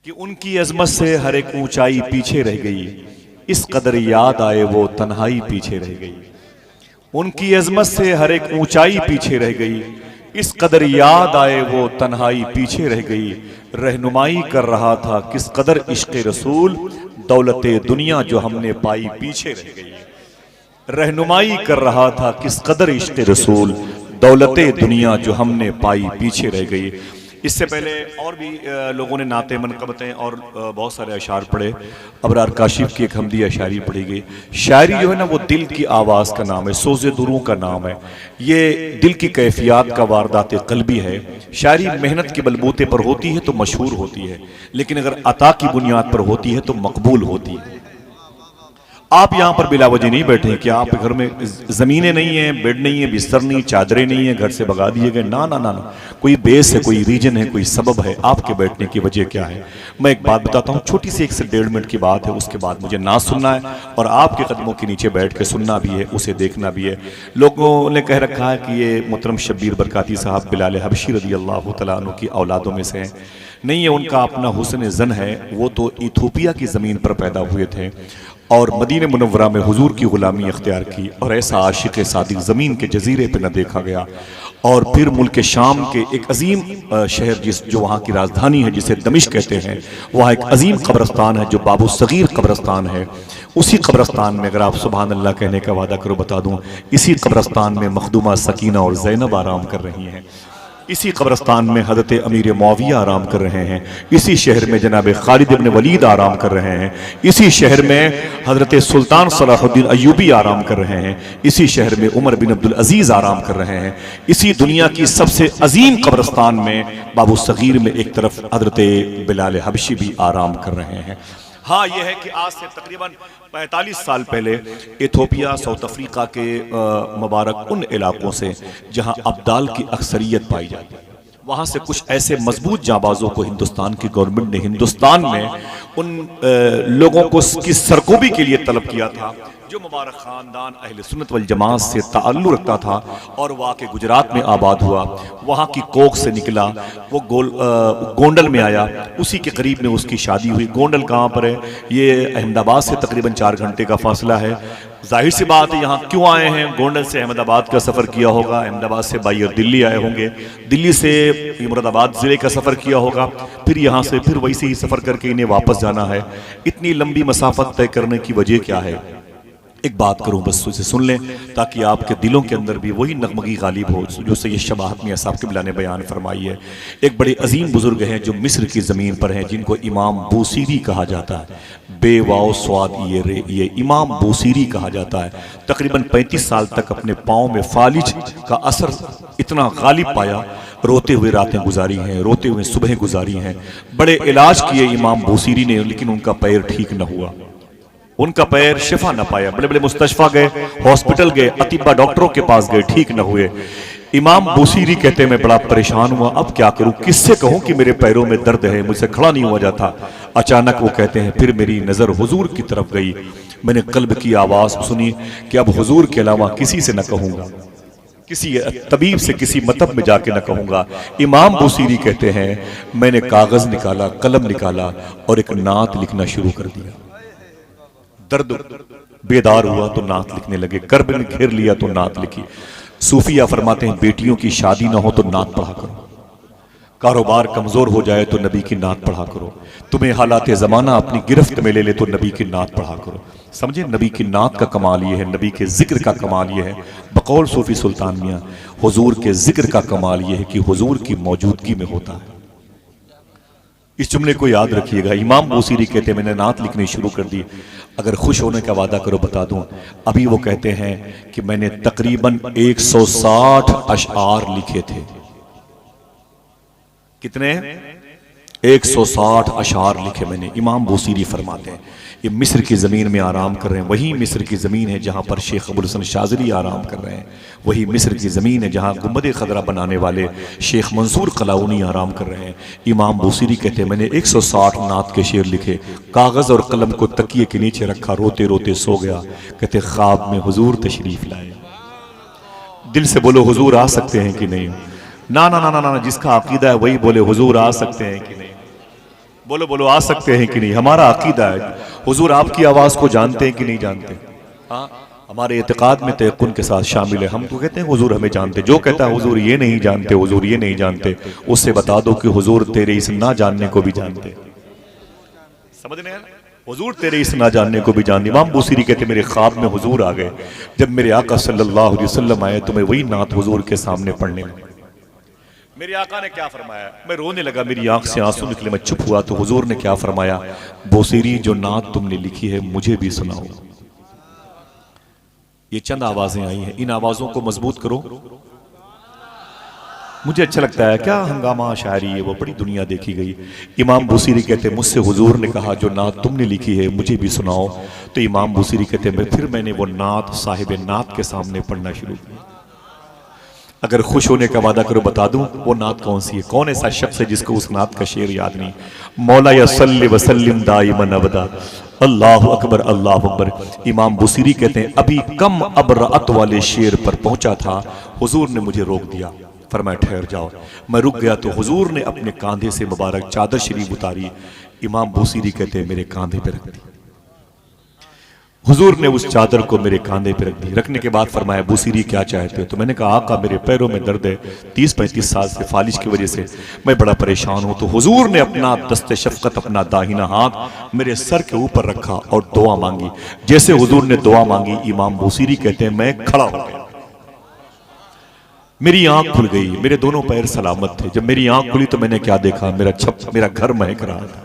कि उनकी अजमत से हर एक ऊंचाई पीछे रह गई, इस कदर याद आए वो तन्हाई पीछे रह गई। उनकी अजमत से हर एक ऊंचाई पीछे रह गई, इस कदर याद आए वो तन्हाई पीछे रह गई। रहनुमाई कर रहा था किस कदर इश्क़ रसूल, दौलते दुनिया जो हमने पाई पीछे रह गई। रहनुमाई कर रहा था किस कदर इश्क़ रसूल, दौलते दुनिया जो हमने पाई पीछे रह गई। इससे पहले और भी लोगों ने नाते मनक़बतें और बहुत सारे अशार पढ़े। अबरार काशिफ की एक हमदिया शायरी पढ़ी गई। शायरी जो है ना वो दिल की आवाज़ का नाम है, सोज़े दुरूं का नाम है। ये दिल की कैफियत का वारदात क़ल्बी है। शायरी मेहनत के बलबूते पर होती है तो मशहूर होती है, लेकिन अगर अता की बुनियाद पर होती है तो मकबूल होती है। आप यहाँ पर बिला वजह नहीं बैठे हैं कि आप घर में ज़मीनें नहीं हैं, बेड नहीं है, बिस्तर नहीं, चादरें नहीं है, घर से भगा दिए गए। ना ना ना ना, कोई बेस है, कोई रीजन है, कोई सबब है। आपके बैठने की वजह क्या है? मैं एक बात बताता हूँ, छोटी सी 1 से 1.5 मिनट की बात है। उसके बाद मुझे ना सुनना है और आपके कदमों के नीचे बैठ के सुनना भी है, उसे देखना भी है। लोगों ने कह रखा है कि ये मोहतरम शब्बीर बरकाती साहब बिलाल हबशी रज़ी अल्लाह तआला अन्हु की औलादों में से हैं। नहीं, है उनका अपना हुस्न ज़न है। वो तो इथोपिया की ज़मीन पर पैदा हुए थे और मदीने मुनव्वरा में हुजूर की गुलामी अख्तियार की, और ऐसा आशिक सादिक ज़मीन के जजीरे पे न देखा गया। और फिर मुल्क शाम के एक अजीम शहर जो वहाँ की राजधानी है, जिसे दमिश्क कहते हैं, वहाँ एक अजीम कब्रस्तान है जो बाबू सगीर कब्रस्तान है। उसी कब्रस्तान में, अगर आप सुभान अल्लाह कहने का वादा करो बता दूँ, इसी कब्रस्तान में मखदूमा सकीना और ज़ैनब आराम कर रही हैं। इसी कब्रस्तान में हज़रत अमीर मुआविया आराम कर रहे हैं। इसी शहर में जनाब खालिद इब्न वलीद आराम कर रहे हैं। इसी शहर में हज़रत सुल्तान सलाहुद्दीन अय्यूबी आराम कर रहे हैं। इसी शहर में उमर बिन अब्दुल अजीज़ आराम कर रहे हैं। इसी दुनिया की सबसे अजीम कब्रस्तान में बाबू सगीर में एक तरफ हज़रत बिलाल हबशी भी आराम कर रहे हैं। हाँ, यह है कि आज से तकरीबन 45 साल पहले इथोपिया साउथ अफ्रीका के मुबारक उन इलाकों से जहाँ अब्दाल की अक्सरियत पाई जाती है, वहाँ से कुछ ऐसे मजबूत जाबाजों को हिंदुस्तान की गवर्नमेंट ने हिंदुस्तान में उन लोगों को की सरकोबी के लिए तलब किया था जो मुबारक ख़ानदान अहले सुन्नत वल जमात से ताल्लुक़ रखता था और वाक़ई गुजरात में आबाद हुआ। वहाँ की कोख से निकला, वो गोंडल में आया। उसी के करीब में उसकी शादी हुई। गोंडल कहाँ पर है? ये अहमदाबाद से तकरीबन 4 घंटे का फासला है। जाहिर सी बात है, यहाँ क्यों आए हैं? गोंडल से अहमदाबाद का सफ़र किया होगा, अहमदाबाद से बाई दिल्ली आए होंगे, दिल्ली से मुरादाबाद ज़िले का सफ़र किया होगा, फिर यहाँ से फिर वैसे ही सफ़र करके इन्हें वापस जाना है। इतनी लंबी मसाफत तय करने की वजह क्या है? एक बात करूं, बस उसे सुन लें ताकि आपके दिलों के अंदर भी वही नगमगी गालिब हो जो सैयद शबाहत मियां साहब क़िबला ने बयान फरमाई है। एक बड़े अजीम बुजुर्ग हैं जो मिस्र की ज़मीन पर हैं, जिनको इमाम बूसीरी कहा जाता है। बेवाओ स्वाद ये इमाम बूसीरी कहा जाता है। तकरीबन 35 साल तक अपने पाँव में फालिज का असर इतना गालिब पाया, रोते हुए रातें गुजारी हैं, रोते हुए सुबह गुजारी हैं। बड़े इलाज किए इमाम बूसीरी ने, लेकिन उनका पैर ठीक न हुआ, उनका पैर शिफा न पाया। बड़े बड़े मुस्तशफा गए, हॉस्पिटल गए, अतिबा डॉक्टरों के पास गए, ठीक न हुए। इमाम बूसीरी कहते मैं बड़ा परेशान हुआ, अब क्या करूं, किससे कहूं कि मेरे पैरों में दर्द है, मुझसे खड़ा नहीं हुआ जाता। अचानक वो कहते हैं फिर मेरी नज़र हुजूर की तरफ गई। मैंने कल्ब की आवाज़ सुनी कि अब हुजूर के अलावा किसी से न कहूँगा, किसी तबीब से किसी मतब में जाके न कहूँगा। इमाम बूसीरी कहते हैं मैंने कागज़ निकाला, कलम निकाला और एक नात लिखना शुरू कर दिया। दर्द बेदार हुआ तो नात लिखने लगे, कर्ब ने घेर लिया तो नात लिखी। सूफिया फरमाते हैं बेटियों की शादी ना हो तो नात पढ़ा करो, कारोबार कमजोर हो जाए तो नबी की नात पढ़ा करो, तुम्हें हालात ज़माना अपनी गिरफ्त में ले ले तो नबी की नात पढ़ा करो। समझे, नबी की नात का कमाल ये है, नबी के जिक्र का कमाल ये है। बकौल सूफी सुल्तान मियाँ, हुजूर के जिक्र का कमाल ये है कि हुजूर की मौजूदगी में होता है। इस जुमले को याद रखिएगा। इमाम बूसीरी कहते हैं मैंने नात लिखनी शुरू कर दी। अगर खुश होने का वादा करो बता दूं, अभी वो कहते हैं कि मैंने तकरीबन 160 अशआर लिखे थे। कितने? 160 अशआर लिखे मैंने। इमाम बूसीरी फरमाते हैं ये मिस्र की ज़मीन में आराम कर रहे हैं। वही मिस्र की ज़मीन है जहाँ पर शेख अबुल हसन शाज़ली आराम कर रहे हैं। वही मिस्र की ज़मीन है जहाँ गुंबद खदरा बनाने वाले शेख मंसूर कलाउनी आराम कर रहे हैं। इमाम बूसीरी कहते हैं मैंने 160 नात के शेर लिखे, कागज़ और कलम को तकिए के नीचे रखा, रोते रोते सो गया। कहते ख्वाब में हुजूर तशरीफ़ लाए। दिल से बोलो हुजूर आ सकते हैं कि नहीं? ना ना ना ना ना, जिसका अकीदा है वही बोले हुजूर आ सकते हैं कि नहीं। बोलो बोलो, आ सकते हैं कि नहीं? हमारा अकीदा है। हुजूर आपकी आवाज को जानते हैं कि नहीं जानते? हाँ, हमारे इत्तेकाद में तयक्कुन के साथ शामिल है। हम तो कहते हैं हुजूर हमें जानते। जो कहता है हुजूर ये नहीं जानते, हुजूर ये नहीं जानते, उससे बता दो कि हुजूर तेरे इस ना जानने को भी जानते। समझ रहे हैं? हुजूर तेरे इस ना जानने को भी जानते। इमाम बूसीरी कहते मेरे ख्वाब में हुजूर आ गए। जब मेरे आका सल्लल्लाहु अलैहि वसल्लम आए तो मैं वही नात हुजूर के सामने पढ़ने लगा। मेरे आका ने क्या फरमाया? मैं रोने लगा, मेरी आंख से आंसू निकले, मैं चुप हुआ तो हुजूर ने क्या फरमाया? बूसीरी जो नात तुमने लिखी है मुझे भी सुनाओ। ये चंद आवाजें आई हैं, इन आवाजों को मजबूत करो। मुझे अच्छा लगता है, क्या हंगामा शायरी है वो, बड़ी दुनिया देखी गई। इमाम बूसीरी कहते मुझसे हुजूर ने कहा जो नात तुमने लिखी है मुझे भी सुनाओ। तो इमाम बूसीरी कहते फिर मैंने वो नात साहिब नात के सामने पढ़ना शुरू किया। अगर खुश होने का वादा करो बता दूं वो नात कौन सी है? कौन ऐसा शख्स है जिसको उस नात का शेर याद नहीं? मौला या सल्ली वसल्लिम दाइमन अबदा, अल्लाहु अकबर अल्लाहु अकबर। इमाम बुसीरी कहते हैं अभी कम अबरात वाले शेर पर पहुंचा था, हुजूर ने मुझे रोक दिया, फरमाया ठहर जाओ। मैं रुक गया तो हुजूर ने अपने कांधे से मुबारक चादर शरीफ उतारी। इमाम बुसीरी कहते हैं मेरे कांधे पर रख दी। हुजूर ने उस चादर को मेरे कांधे पे रख दी। रखने के बाद फरमाया बूसीरी क्या चाहते हो? तो मैंने कहा आका मेरे पैरों में दर्द है, 30-35 साल से फालिज की वजह से मैं बड़ा परेशान हूं। तो हुजूर ने अपना दस्ते शफकत, अपना दाहिना हाथ मेरे सर के ऊपर रखा और दुआ मांगी। जैसे हुजूर ने दुआ मांगी, इमाम बूसीरी कहते हैं मैं खड़ा हो गया, मेरी आंख खुल गई, मेरे दोनों पैर सलामत थे। जब मेरी आंख खुली तो मैंने क्या देखा? मेरा घर महक रहा था।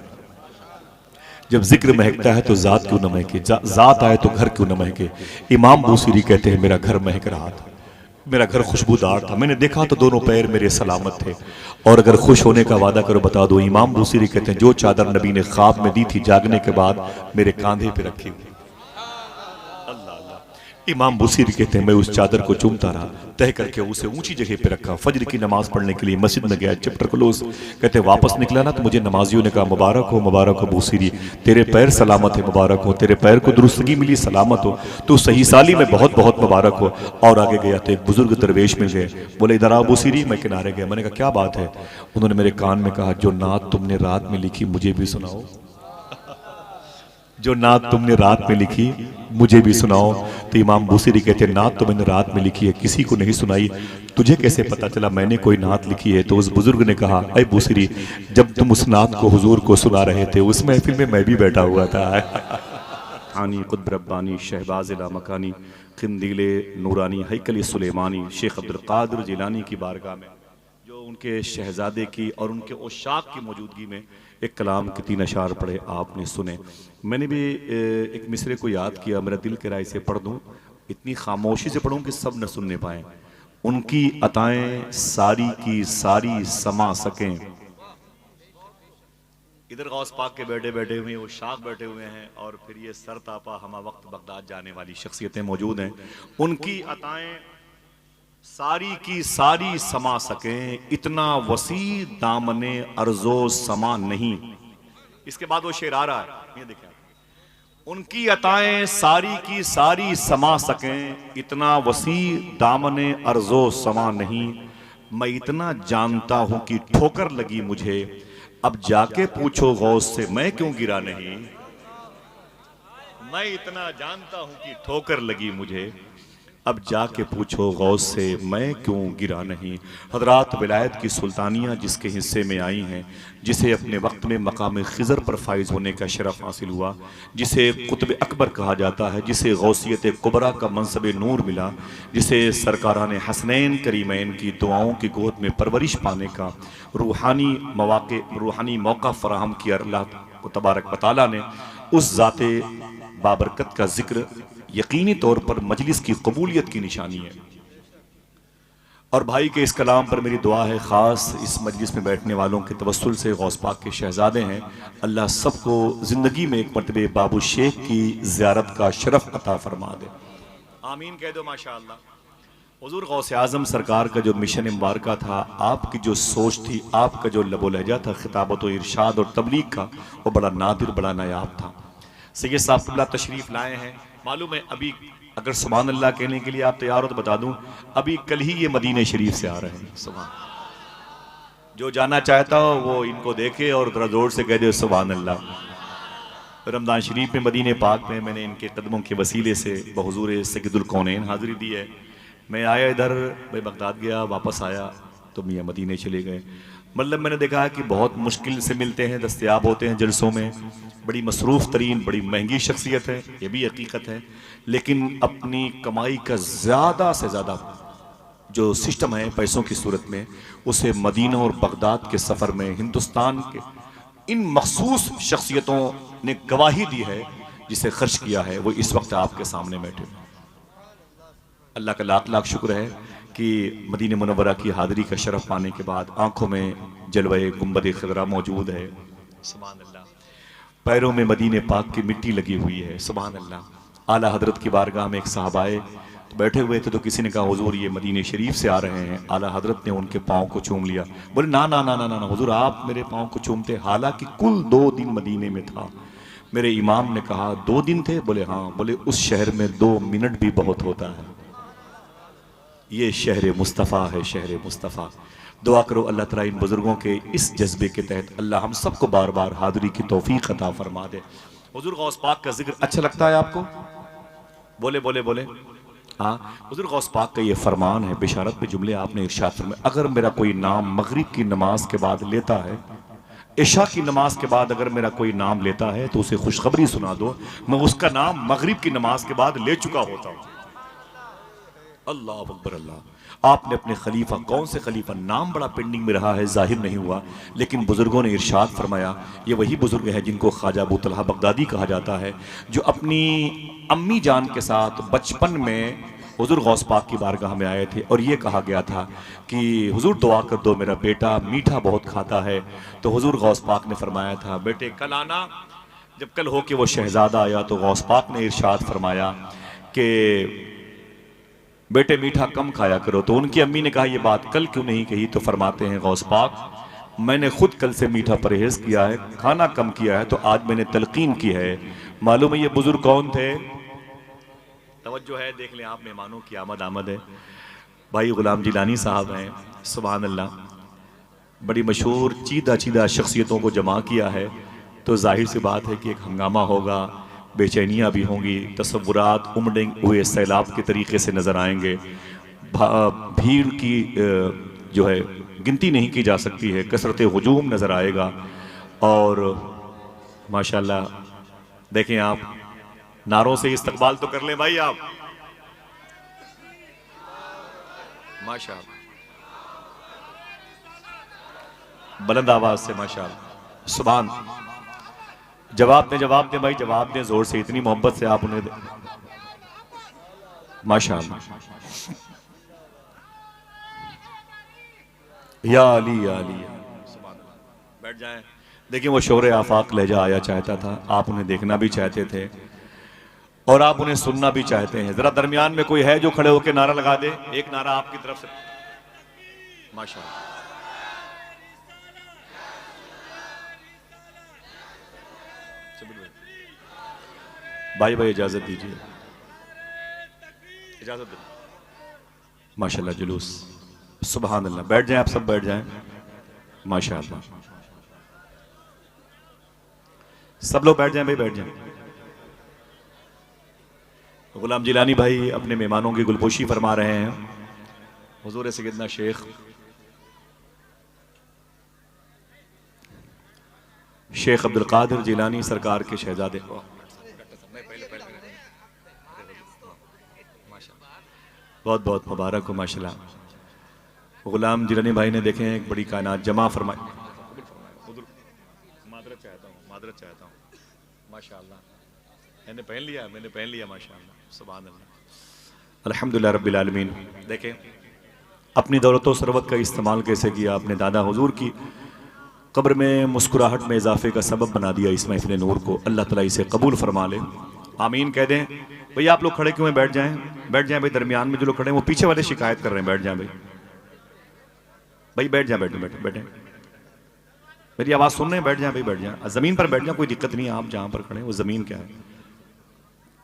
जब जिक्र महकता है तो जात क्यों न महके, जात आए तो घर क्यों न महके। इमाम बूसीरी कहते हैं मेरा घर महक रहा था, मेरा घर खुशबूदार था। मैंने देखा तो दोनों पैर मेरे सलामत थे। और अगर खुश होने का वादा करो बता दो, इमाम बूसीरी कहते हैं जो चादर नबी ने ख्वाब में दी थी जागने के बाद मेरे कांधे पे रखी हुई। इमाम बुसीरी कहते हैं मैं उस चादर को चूमता रहा, तह करके उसे ऊंची जगह पे रखा। फजर की नमाज पढ़ने के लिए मस्जिद में गया, चैप्टर क्लोज। कहते वापस निकला ना तो मुझे नमाजियों ने कहा मुबारक हो बूसीरी, तेरे पैर सलामत है, मुबारक हो, तेरे पैर को दुरुस्तगी मिली, सलामत हो, तो सही साली में बहुत बहुत मुबारक हो। और आगे गया तो एक बुजुर्ग दरवेश मिल गए, बोले इधर आओ बूसीरी। मैं किनारे गया, मैंने कहा क्या बात है? उन्होंने मेरे कान में कहा जो नात तुमने रात में लिखी मुझे भी सुनाओ, जो नात तुमने रात में लिखी मुझे भी सुनाओ। तो इमाम बूसीरी कहते हैं नात तो मैंने रात में लिखी है, किसी को नहीं सुनाई, तुझे कैसे पता चला मैंने कोई नात लिखी है? तो उस बुजुर्ग ने कहा अरे बूसीरी, जब तुम उस नात को हुजूर को सुना रहे थे उस महफिल में मैं भी बैठा हुआ था। आनी कुतुब रब्बानी शहबाज लामकानी खिंदीले नूरानी हैकल सुलेमानी शेख अब्दुल कादिर जिलानी की बारगाह में जो उनके शहजादे की और उनके उशाक की मौजूदगी में एक कलाम के 3 अशार पढ़े, आपने सुने। मैंने भी एक मिसरे को याद किया, मेरा दिल कह रहा इसे पढ़ दूं, इतनी खामोशी से पढ़ूं कि सब न सुनने पाए। उनकी अताएं सारी की सारी समा सकें। इधर गौस पाक के बैठे बैठे हुए उशाक बैठे हुए हैं और फिर ये सरतापा हमा वक्त बगदाद जाने वाली शख्सियतें मौजूद हैं। उनकी अताएं सारी की सारी समा सकें, इतना वसी दामने अर्जो समा नहीं। इसके बाद वो शेर आ रहा है, ये देखें, उनकी अताएं सारी की सारी समा सकें, इतना वसी दामने अर्जो समा नहीं। मैं इतना जानता हूं कि ठोकर लगी मुझे, अब जाके पूछो गौस से मैं क्यों गिरा नहीं। मैं इतना जानता हूं कि ठोकर लगी मुझे, अब जाके पूछो गौस से मैं क्यों गिरा नहीं। हजरात विलायत की सुल्तानियाँ जिसके हिस्से में आई हैं, जिसे अपने वक्त में मकाम खिज़र पर फाइज होने का शरफ हासिल हुआ, जिसे कुतुब अकबर कहा जाता है, जिसे गौसियत कुबरा का मनसब नूर मिला, जिसे सरकारान हसनैन करीमैन की दुआओं की गोद में परवरिश पाने का रूहानी मौका फराहम किया अल्लाह तबारक व तआला ने, उस ज़ाते बाबरकत का जिक्र यकीनी तौर पर मजलिस की कबूलियत की निशानी है। और भाई के इस कलाम पर मेरी दुआ है, ख़ास इस मजलिस में बैठने वालों के तवस्सुल से गौस पाक के शहजादे हैं, अल्लाह सबको ज़िंदगी में एक मरतबे बाबू शेख की ज़ियारत का शरफ अता फरमा दे। आमीन कह दो माशाअल्लाह। हुज़ूर गौस आज़म सरकार का जो मिशन मुबारका था, आपकी जो सोच थी, आपका जो लबो लहजा था खिताबत व इरशाद और तबलीग का, वो बड़ा नादिर, बड़ा नायाब था। सैयद साहब क़िबला तशरीफ़ लाए हैं, मालूम है अभी अगर सुभान अल्लाह कहने के लिए आप तैयार हो तो बता दूं, अभी कल ही ये मदीने शरीफ से आ रहे हैं। सुभान, जो जाना चाहता हो वो इनको देखे और जरा जोर से कह दे सुभान अल्लाह। रमज़ान शरीफ में मदीने पाक में मैंने इनके कदमों के वसीले से बहुज़ूर सैयदुल कौनैन हाज़िरी दी है। मैं आया इधर, मैं बगदाद गया, वापस आया तो मियाँ मदीने चले गए। मतलब मैंने देखा है कि बहुत मुश्किल से मिलते हैं, दस्तयाब होते हैं जलसों में। बड़ी मसरूफ़ तरीन, बड़ी महंगी शख्सियत है, ये भी हकीकत है, लेकिन अपनी कमाई का ज़्यादा से ज़्यादा जो सिस्टम है पैसों की सूरत में, उसे मदीना और बगदाद के सफ़र में हिंदुस्तान के इन मखसूस शख्सियतों ने गवाही दी है। जिसे खर्च किया है वो इस वक्त आपके सामने बैठे। अल्लाह का लाख लाख शुक्र है कि मदीने मुनव्वरा की हाज़िरी का शरफ पाने के बाद आंखों में जलवे गुंबद खज़रा मौजूद है। सुभान अल्लाह। पैरों में मदीने पाक की मिट्टी लगी हुई है। सुभान अल्लाह। आला हजरत की बारगाह में एक साहब आए तो बैठे हुए थे, तो किसी ने कहा हुजूर ये मदीने शरीफ से आ रहे हैं। आला हजरत ने उनके पाँव को चूम लिया। बोले ना ना ना ना ना, ना हुजूर आप मेरे पाँव को चूमते, हालांकि कुल 2 दिन मदीने में था। मेरे इमाम ने कहा 2 दिन थे? बोले हाँ। बोले उस शहर में 2 मिनट भी बहुत होता है। ये शहर मुस्तफ़ा है, शहर मुस्तफ़ा। दुआ करो अल्लाह ताला इन बुजुर्गों के इस जज्बे के तहत अल्लाह हम सबको बार बार हाज़िरी की तौफीक अता फरमा दे। हुजूर गौस पाक का जिक्र अच्छा लगता है आपको? बोले बोले बोले हाँ। हुजूर गौस पाक का ये फरमान है, बिशारत पे जुमले आपने इरशाद फरमाया, अगर मेरा कोई नाम मगरिब की नमाज के बाद लेता है, इशा की नमाज के बाद अगर मेरा कोई नाम लेता है तो उसे खुशखबरी सुना दो, मैं उसका नाम मगरिब की नमाज के बाद ले चुका होता हूँ। अल्लाह अकबर अल्लाह। आपने अपने खलीफा, कौन से खलीफा, नाम बड़ा पेंडिंग में रहा है, जाहिर नहीं हुआ, लेकिन बुजुर्गों ने इरशाद फरमाया, ये वही बुजुर्ग है जिनको ख्वाजा अबू तलहा बगदादी कहा जाता है, जो अपनी अम्मी जान के साथ बचपन में हुजूर गौस पाक की बारगाह में आए थे और ये कहा गया था कि हुजूर दुआ कर दो, मेरा बेटा मीठा बहुत खाता है। तो हुजूर गौस पाक ने फरमाया था, बेटे कल आना। जब कल हो के वो शहजादा आया तो गौस पाक ने इरशाद फरमाया कि बेटे मीठा कम खाया करो। तो उनकी अम्मी ने कहा ये बात कल क्यों नहीं कही? तो फरमाते हैं गौस पाक, मैंने खुद कल से मीठा परहेज किया है, खाना कम किया है, तो आज मैंने तलकीन की है। मालूम है ये बुजुर्ग कौन थे? तवज्जो है, देख लें आप, मेहमानों की आमद है। भाई गुलाम जिलानी साहब हैं। सुभान अल्लाह। बड़ी मशहूर चीदा चीदा शख्सियतों को जमा किया है, तो जाहिर सी बात है कि एक हंगामा होगा, बेचैनियाँ भी होंगी, तसव्वुरात उमड़े हुए सैलाब के तरीके से नज़र आएंगे। भीड़ की जो है गिनती नहीं की जा सकती है, कसरत हुजूम नज़र आएगा। और माशाल्लाह देखें आप, नारों से इस्तकबाल तो कर लें भाई आप, माशाल्लाह, बुलंद आवाज से माशाल्लाह। सुभान। जवाब दें भाई, जवाब दें जोर से, इतनी मोहब्बत से आप उन्हें माशाअल्लाह। या अली या अली। बैठ जाएं। देखिए वो शोर आफाक लहजा आया चाहता था, आप उन्हें देखना भी चाहते थे और आप उन्हें सुनना भी चाहते हैं। जरा दरमियान में कोई है जो खड़े होकर नारा लगा दे, एक नारा आपकी तरफ से। माशाअल्लाह। भाई भाई इजाजत दीजिए, इजाजत दे। माशाल्लाह जुलूस। सुभान अल्लाह। बैठ जाएं, आप सब बैठ जाएं। माशाल्लाह। सब लोग बैठ जाएं भाई, बैठ जाएं। गुलाम जिलानी भाई अपने मेहमानों की गुलपोशी फरमा रहे हैं। हुजूर सैयदना शेख अब्दुल कादिर जिलानी सरकार के शहजादे, बहुत बहुत मुबारक हो माशाल्लाह। गुलाम जिलानी भाई ने देखें एक बड़ी कायनात जमा फरमाई। मादरत चाहता हूँ माशाल्लाह। मैंने पहन लिया माशाल्लाह। सुभान अल्लाह। अल्हम्दुलिल्लाह रब्बिल आलमीन। देखें अपनी दौलत व सरवत का इस्तेमाल कैसे किया आपने, दादा हुजूर की कब्र में मुस्कुराहट में इजाफे का सबब बना दिया इस महफिल नूर को। अल्लाह ताला इसे कबूल फरमा ले, आमीन कह दें। भैया आप लोग खड़े क्यों हैं? बैठ जाएं, बैठ जाएं भाई। दरमियान में जो लोग खड़े हैं वो पीछे वाले शिकायत कर रहे हैं, बैठ जाएं भाई, भाई बैठ जाएं, बैठे बैठे बैठे, मेरी आवाज़ सुन रहे हैं? बैठ जाएं भाई, बैठ जाएं, ज़मीन पर बैठ जाएं, कोई दिक्कत नहीं है। आप जहाँ पर खड़े हैं वो ज़मीन क्या है,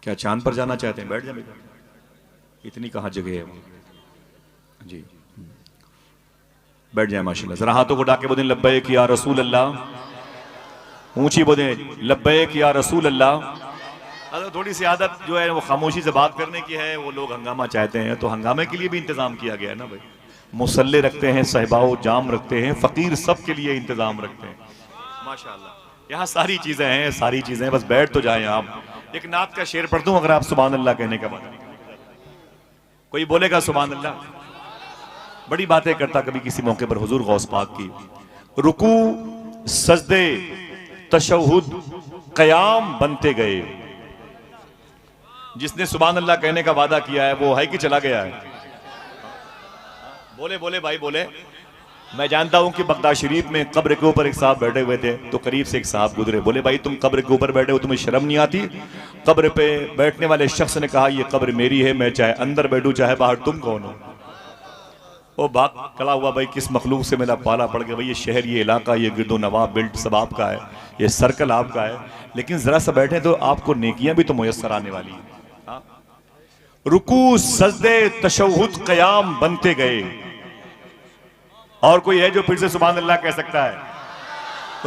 क्या चांद पर जाना चाहते हैं? बैठ जाएं भाई, इतनी कहाँ जगह है वो जी। बैठ जाए माशाल्लाह। जरा हाथों को डाके बोलें लब्बैक या रसूल अल्लाह, ऊंची बोलें लब्बैक या रसूल अल्लाह। थोड़ी सी आदत जो है वो खामोशी से बात करने की है, वो लोग हंगामा चाहते हैं तो हंगामे के लिए भी इंतजाम किया गया है ना भाई। मुसल्ले रखते हैं, सहबाओ जाम रखते हैं, फकीर सब के लिए इंतजाम रखते हैं माशाल्लाह। यहाँ सारी चीजें हैं, सारी चीजें, बस बैठ तो जाएं आप। एक नात का शेर पढ़ दूं अगर आप सुभान अल्लाह कहने का बाद कोई बोलेगा सुभान अल्लाह। बड़ी बातें करता कभी किसी मौके पर हुजूर गौस पाक की, रुकू सजदे तशहुद कयाम बनते गए। जिसने सुभान अल्लाह कहने का वादा किया है वो है कि चला गया है? बोले बोले भाई बोले। मैं जानता हूं कि बगदाद शरीफ में कब्र के ऊपर एक साहब बैठे हुए थे, तो करीब से एक साहब गुजरे, बोले भाई तुम कब्र के ऊपर बैठे हो, तुम्हें शर्म नहीं आती? कब्र पे बैठने वाले शख्स ने कहा ये कब्र मेरी है, मैं चाहे अंदर बैठूं चाहे बाहर, तुम कौन हो? वो भाग खड़ा हुआ, भाई किस मखलूक से मेरा पाला पड़ गया, भाई ये शहर, ये इलाका, ये गिरदो नवाब बेल्ट सब आपका है, ये सर्कल आपका है, लेकिन जरा सा बैठे तो आपको नेकियां भी तो मुयस्सर आने वाली है। रुकू सजदे तशहुद कयाम बनते गए। और कोई है जो फिर से सुभान अल्लाह कह सकता है?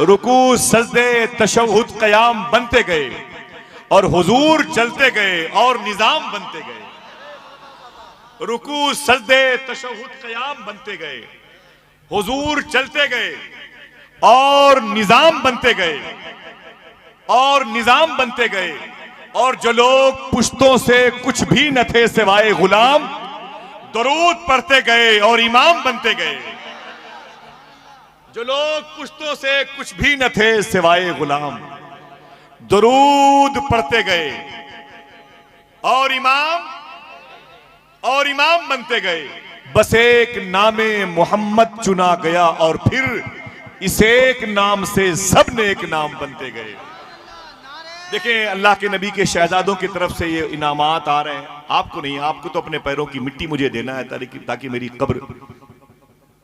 रुकू सजदे तशहुद कयाम बनते गए और हुजूर चलते गए और निजाम बनते गए। रुकू सजदे तशहुद कयाम बनते गए, हुजूर चलते गए और निजाम बनते गए, और निजाम बनते गए। और जो लोग पुश्तों से कुछ भी न थे सिवाय गुलाम, दरूद पढ़ते गए और इमाम बनते गए। जो लोग पुश्तों से कुछ भी न थे सिवाय गुलाम, दरूद पढ़ते गए और इमाम बनते गए। बस एक नामे मोहम्मद चुना गया और फिर इस एक नाम से सब ने एक नाम बनते गए। देखिए अल्लाह के नबी के शहजादों की तरफ से ये इनामात आ रहे हैं, आपको नहीं, आपको तो अपने पैरों की मिट्टी मुझे देना है ताकि मेरी कब्र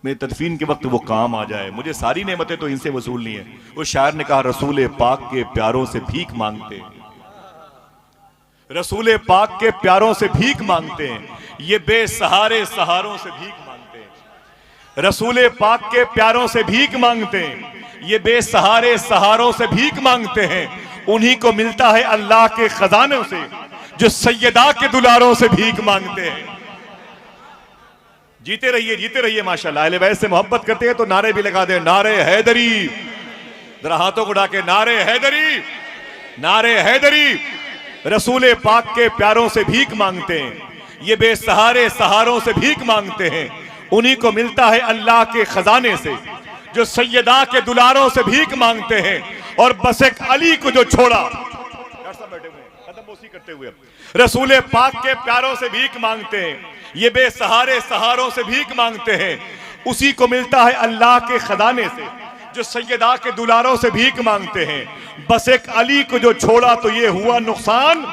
में तदफीन के वक्त वो काम आ जाए। मुझे सारी नेमतें तो इनसे वसूलनी है। उस शायर ने कहा रसूल पाक के प्यारों से भीख मांगते हैं, रसूल पाक के प्यारों से भीख मांगते हैं, ये बेसहारे सहारों से भीख मांगते हैं। रसूल पाक के प्यारों से भीख मांगते हैं, ये बेसहारे सहारों से भीख मांगते हैं। उन्हीं को मिलता है अल्लाह के खजानों से जो सैयदा के दुलारों से भीख मांगते हैं। जीते रहिए माशाल्लाह। अहले बैत से मोहब्बत करते हैं तो नारे भी लगा दे, नारे हैदरी। जरा हाथों को उठा के नारे हैदरी, नारे हैदरी। रसूल पाक के प्यारों से भीख मांगते हैं, ये बेसहारे सहारों से भीख मांगते हैं। उन्हीं को मिलता है अल्लाह के खजाने से जो सैयदा के दुलारों से भीख मांगते हैं। और बस एक अली को जो छोड़ा, बैठे हुए खत्म करते हुए, रसूल पाक के प्यारों से भीख मांगते हैं, ये बेसहारे सहारों से भीख मांगते हैं। उसी को मिलता है अल्लाह के खजाने से जो सैयदा के दुलारों से भीख मांगते हैं। बस एक अली को जो छोड़ा तो ये हुआ नुकसान,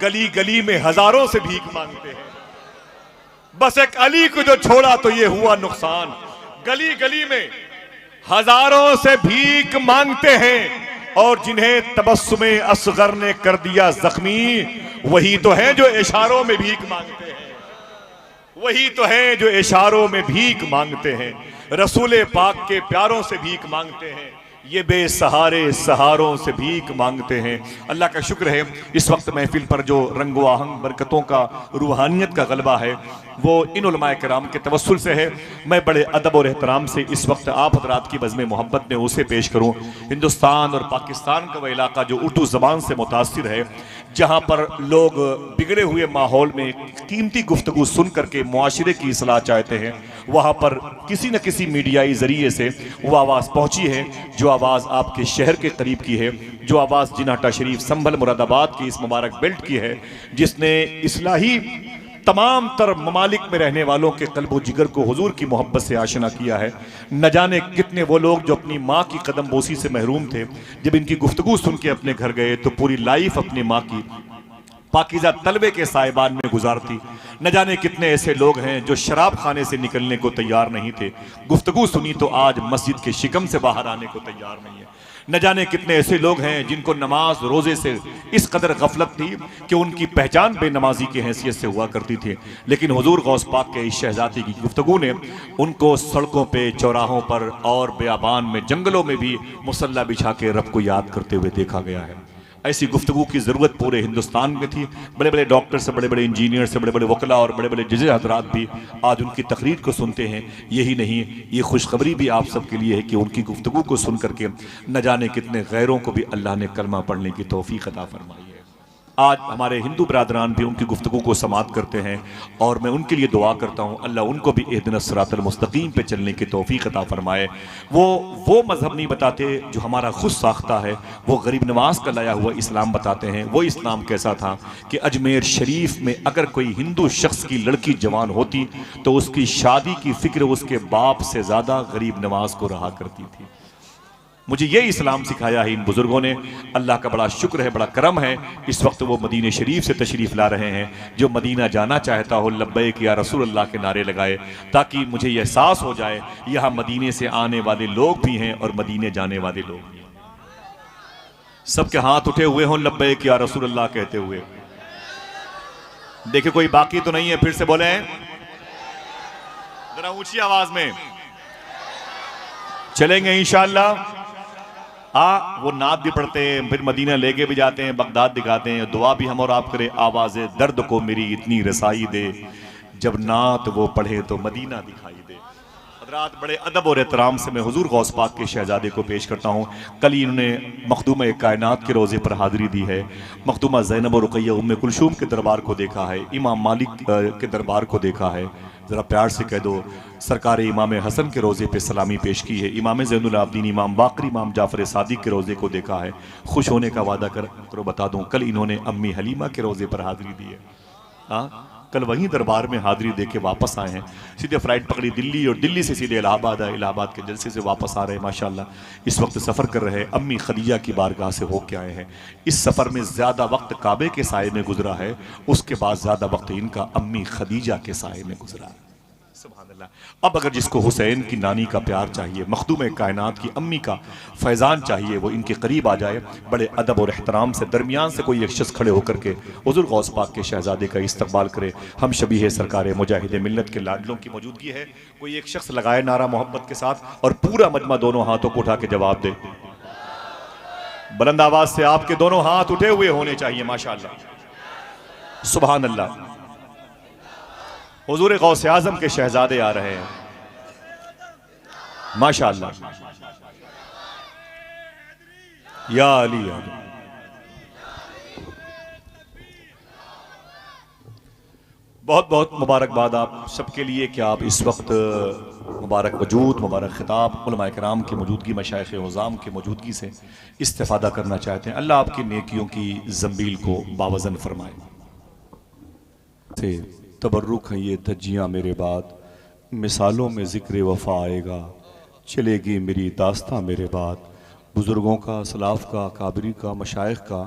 गली गली में हजारों से भीख मांगते हैं। बस एक अली को जो छोड़ा तो ये हुआ नुकसान, गली गली में हजारों से भीख मांगते हैं। और जिन्हें तबस्सुमे असगर ने कर दिया जख्मी, वही तो है जो इशारों में भीख मांगते हैं, वही तो है जो इशारों में भीख मांगते हैं। रसूल पाक के प्यारों से भीख मांगते हैं, ये बेसहारे सहारों से भीख मांगते हैं। अल्लाह का शुक्र है इस वक्त महफिल पर जो रंगो आहंग बरकतों का, रूहानियत का गलबा है वो इन उलमाए किराम के तवस्सुल से है। मैं बड़े अदब और एहतराम से इस वक्त आप हज़रात की बज़्म मोहब्बत में उसे पेश करूँ। हिंदुस्तान और पाकिस्तान का वह इलाका जो उर्दू ज़बान से मुतासिर है, जहाँ पर लोग बिगड़े हुए माहौल में कीमती गुफ्तगू सुन करके मुआशरे की इस्लाह चाहते हैं, वहाँ पर किसी न किसी मीडियाई ज़रिए से वो आवाज़ पहुँची है जो आवाज़ आपके शहर के करीब की है, जो आवाज़ जिनाटा शरीफ संभल मुरादाबाद की इस मुबारक बेल्ट की है, जिसने इस्लाही तमाम तर ममालिक में रहने वालों के कल्बो जिगर को हुजूर की मोहब्बत से आशना किया है। न जाने कितने वो लोग जो अपनी माँ की कदम बोसी से महरूम थे, जब इनकी गुफ्तगू सुन के अपने घर गए तो पूरी लाइफ अपनी माँ की पाकीज़ा तलबे के साहिबान में गुजारती। न जाने कितने ऐसे लोग हैं जो शराब खाने से निकलने को तैयार नहीं थे, गुफ्तगू सुनी तो आज मस्जिद के शिकम से बाहर आने को तैयार नहीं है। न जाने कितने ऐसे लोग हैं जिनको नमाज रोजे से इस कदर गफलत थी कि उनकी पहचान बेनमाजी की हैसियत से हुआ करती थी, लेकिन हुजूर गौस पाक के इस शहजादी की गुफ्तगू ने उनको सड़कों पे, चौराहों पर और बेआबान में, जंगलों में भी मुसल्ला बिछा के रब को याद करते हुए देखा गया है। ऐसी गुफ्तगू की ज़रूरत पूरे हिंदुस्तान में थी। बड़े बड़े डॉक्टर से, बड़े बड़े इंजीनियर से, बड़े बड़े वकला और बड़े बड़े जज हजरात भी आज उनकी तकरीर को सुनते हैं। यही नहीं, ये खुशखबरी भी आप सबके लिए है कि उनकी गुफ्तगू को सुन करके न जाने कितने गैरों को भी अल्लाह ने कलमा पढ़ने की तौफीक अता फरमाई है। आज हमारे हिंदू बरादरान भी उनकी गुफ्तगू को समाअत करते हैं और मैं उनके लिए दुआ करता हूँ अल्लाह उनको भी इहदिनस सिरातल मुस्तकीम पे चलने की तौफीक अता फरमाए। वो मजहब नहीं बताते जो हमारा खुद साख्ता है, वो गरीब नवाज का लाया हुआ इस्लाम बताते हैं। वो इस्लाम कैसा था कि अजमेर शरीफ में अगर कोई हिंदू शख्स की लड़की जवान होती तो उसकी शादी की फिक्र उसके बाप से ज़्यादा गरीब नवाज को रहा करती थी। मुझे ये इस्लाम सिखाया है इन बुजुर्गों ने। अल्लाह का बड़ा शुक्र है, बड़ा करम है, इस वक्त वो मदीने शरीफ से तशरीफ़ ला रहे हैं। जो मदीना जाना चाहता हो लब्बैक या रसूल अल्लाह के नारे लगाए, ताकि मुझे यह एहसास हो जाए यहाँ मदीने से आने वाले लोग भी हैं और मदीने जाने वाले लोग भी हैं। सबके हाथ उठे हुए हों लब्बैक या रसूल अल्लाह कहते हुए। देखिए कोई बाकी तो नहीं है, फिर से बोले जरा ऊंची आवाज में। चलेंगे इंशाअल्लाह। वो नात भी पढ़ते हैं, फिर मदीना लेके भी जाते हैं, बगदाद दिखाते हैं। दुआ भी हम और आप करें, आवाज़े दर्द को मेरी इतनी रसाई दे, जब नात वो पढ़े तो मदीना दिखाई दे। हज़रात, बड़े अदब और एहतराम से मैं हुजूर गौस पाक के शहजादे को पेश करता हूँ। कल ही इन्होंने मखदूम कायनात के रोज़े पर हाज़िरी दी है। मखदूमा ज़ैनब और रुक़ैया उम्मे कुलसूम के दरबार को देखा है, इमाम मालिक के दरबार को देखा है। ज़रा प्यार से कह दो, सरकार इमाम हसन के रोज़े पे सलामी पेश की है। इमाम ज़ैनुल आबदीन, इमाम बाक़री, इमाम जाफ़र सादिक के रोज़े को देखा है। खुश होने का वादा करो, बता दूं कल इन्होंने अम्मी हलीमा के रोज़े पर हाज़िरी दी है। हाँ, कल वहीं दरबार में हाज़िरी दे के वापस आए हैं। सीधे फ़्लाइट पकड़ी दिल्ली और दिल्ली से सीधे इलाहाबाद आए, इलाहाबाद के जलसे से वापस आ रहे हैं। माशाअल्लाह इस वक्त सफ़र कर रहे हैं, अम्मी खदीजा की बारगाह से होके आए हैं। इस सफ़र में ज़्यादा वक्त काबे के साए में गुजरा है, उसके बाद ज़्यादा वक्त इनका अम्मी खदीजा के साए में गुजरा है। सुभान अल्लाह। अब अगर जिसको हुसैन की नानी का प्यार चाहिए, मखदूम कायनात की अम्मी का फैज़ान चाहिए, वो इनके करीब आ जाए। बड़े अदब और एहतराम से दरमियान से कोई एक शख्स खड़े होकर के हुज़ूर गौस पाक के शहजादे का इस्तकबाल करे। हम शबीह सरकार मुजाहिद मिल्लत के लाडलों की मौजूदगी है। कोई एक शख्स लगाए नारा मोहब्बत के साथ और पूरा मजमा दोनों हाथों को उठा के जवाब दे। बुलंद आवाज से आपके दोनों हाथ उठे हुए होने चाहिए। माशाअल्लाह, सुभान अल्लाह। हुजूर गौसे आज़म के शहजादे आ रहे हैं। माशाअल्लाह, या अली या अली। बहुत बहुत मुबारकबाद आप सबके लिए कि आप इस वक्त मुबारक वजूद, मुबारक खिताब, उलमाए किराम की मौजूदगी, मशाइख उज़ाम की मौजूदगी से इस्तिफ़ादा करना चाहते हैं। अल्लाह आपकी नेकियों की ज़ंबील को बावज़न फरमाए। तबर्रुक है ये धज्जियाँ मेरे बाद, मिसालों में ज़िक्र वफ़ा आएगा, चलेगी मेरी दास्तां मेरे बाद। बुज़ुर्गों का, सलाफ़ का, काबरी का, मशाइख का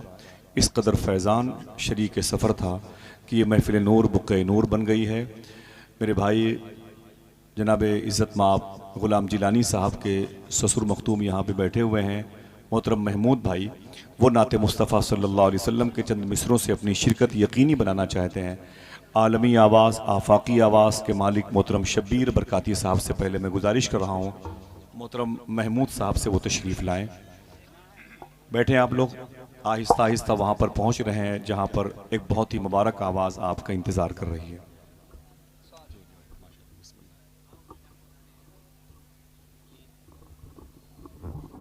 इस कदर फैज़ान शरीक सफ़र था कि ये महफ़िल नूर बुक़्क़े नूर बन गई है। मेरे भाई जनाब इज़्ज़त माब ग़ुलाम जिलानी साहब के ससुर मखतूम यहाँ पे बैठे हुए हैं। मोहतरम महमूद भाई, वो नाते मुस्तफ़ा सल्लल्लाहु अलैहि वसल्लम के चंद मिसरों से अपनी शिरकत यकीनी बनाना चाहते हैं। आलमी आवाज़, आफाकी आवाज़ के मालिक मोहतरम शब्बीर बरकाती साहब से पहले मैं गुजारिश कर रहा हूँ मोहतरम महमूद साहब से वो तशरीफ़ लाएँ। बैठे आप लोग, आहिस्ता आहिस्ता वहाँ पर पहुँच रहे हैं जहाँ पर एक बहुत ही मुबारक आवाज़ आपका इंतज़ार कर रही है।